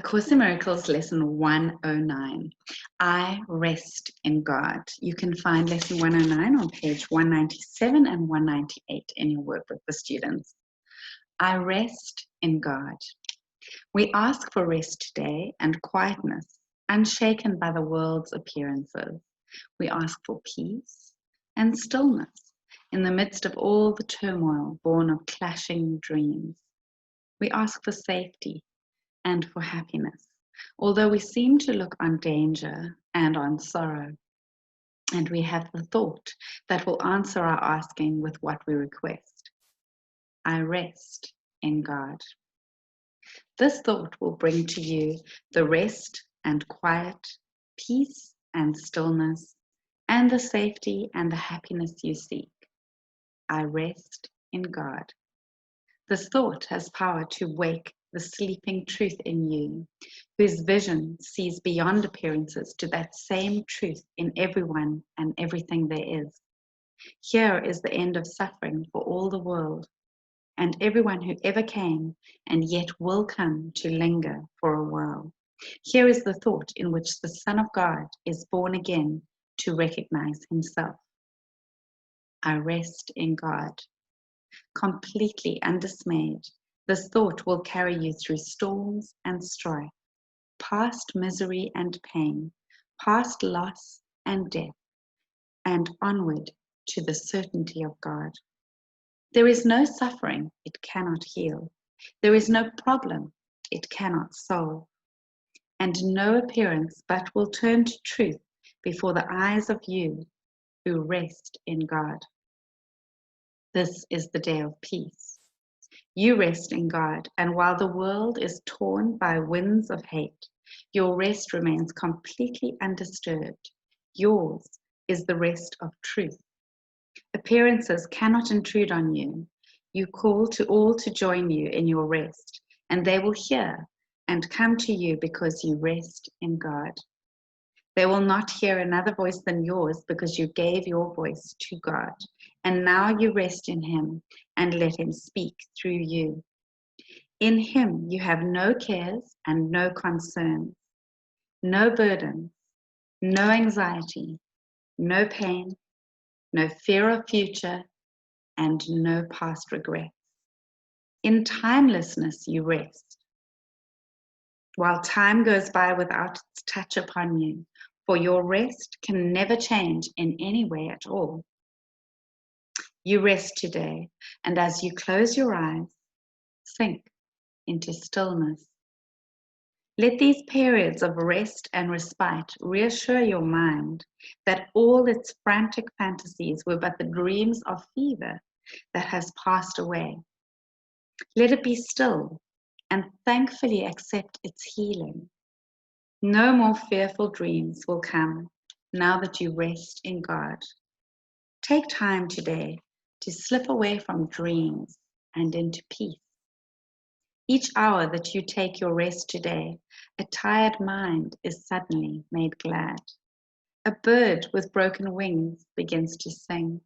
Course in Miracles, lesson 109. I rest in God. You can find lesson 109 on page 197 and 198 in your workbook for students. I rest in God. We ask for rest today and quietness, unshaken by the world's appearances. We ask for peace and stillness in the midst of all the turmoil born of clashing dreams. We ask for safety and for happiness, although we seem to look on danger and on sorrow. And we have the thought that will answer our asking with what we request. I rest in God. This thought will bring to you the rest and quiet, peace and stillness, and the safety and the happiness you seek. I rest in God. This thought has power to wake the sleeping truth in you, whose vision sees beyond appearances to that same truth in everyone and everything there is. Here is the end of suffering for all the world, and everyone who ever came and yet will come to linger for a while. Here is the thought in which the Son of God is born again to recognize himself. I rest in God. Completely undismayed, this thought will carry you through storms and strife, past misery and pain, past loss and death, and onward to the certainty of God. There is no suffering it cannot heal. There is no problem it cannot solve, and no appearance but will turn to truth before the eyes of you who rest in God. This is the day of peace. You rest in God, and while the world is torn by winds of hate, your rest remains completely undisturbed. Yours is the rest of truth. Appearances cannot intrude on you. You call to all to join you in your rest, and they will hear and come to you because you rest in God. They will not hear another voice than yours because you gave your voice to God, and now you rest in him and let him speak through you. In him you have no cares and no concerns, no burdens, no anxiety, no pain, no fear of future, and no past regrets. In timelessness you rest, while time goes by without its touch upon you, for your rest can never change in any way at all. You rest today, and as you close your eyes, sink into stillness. Let these periods of rest and respite reassure your mind that all its frantic fantasies were but the dreams of fever that has passed away. Let it be still and thankfully accept its healing. No more fearful dreams will come now that you rest in God. Take time today to slip away from dreams and into peace. Each hour that you take your rest today, a tired mind is suddenly made glad. A bird with broken wings begins to sing.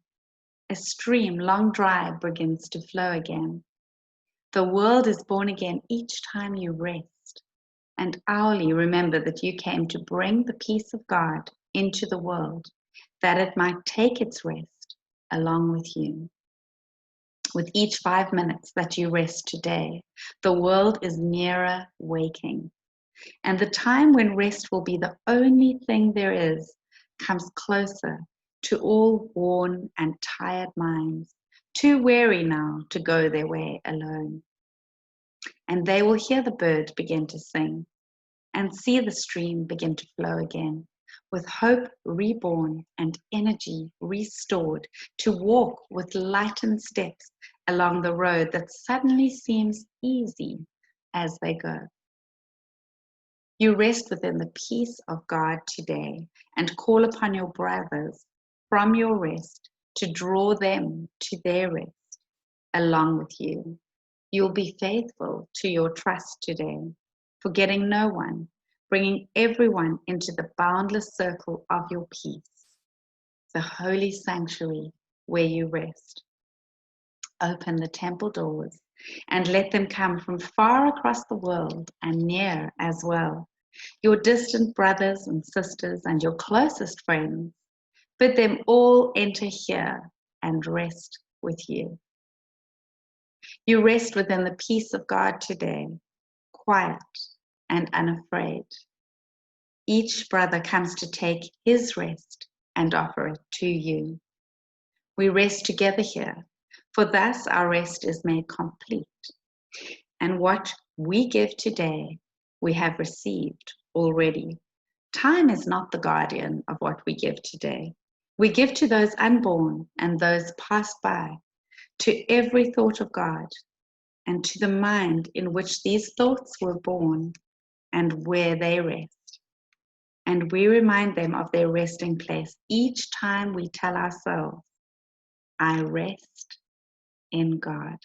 A stream long dry begins to flow again. The world is born again each time you rest. And hourly remember that you came to bring the peace of God into the world, that it might take its rest along with you. With each 5 minutes that you rest today, the world is nearer waking. And the time when rest will be the only thing there is comes closer to all worn and tired minds, too weary now to go their way alone. And they will hear the bird begin to sing and see the stream begin to flow again, with hope reborn and energy restored to walk with lightened steps along the road that suddenly seems easy as they go. You rest within the peace of God today and call upon your brothers from your rest to draw them to their rest along with you. You'll be faithful to your trust today, forgetting no one, bringing everyone into the boundless circle of your peace, the holy sanctuary where you rest. Open the temple doors and let them come from far across the world and near as well. Your distant brothers and sisters and your closest friends, bid them all enter here and rest with you. You rest within the peace of God today, quiet and unafraid. Each brother comes to take his rest and offer it to you. We rest together here, for thus our rest is made complete. And what we give today, we have received already. Time is not the guardian of what we give today. We give to those unborn and those passed by, to every thought of God, and to the mind in which these thoughts were born and where they rest. And we remind them of their resting place each time we tell ourselves, I rest in God.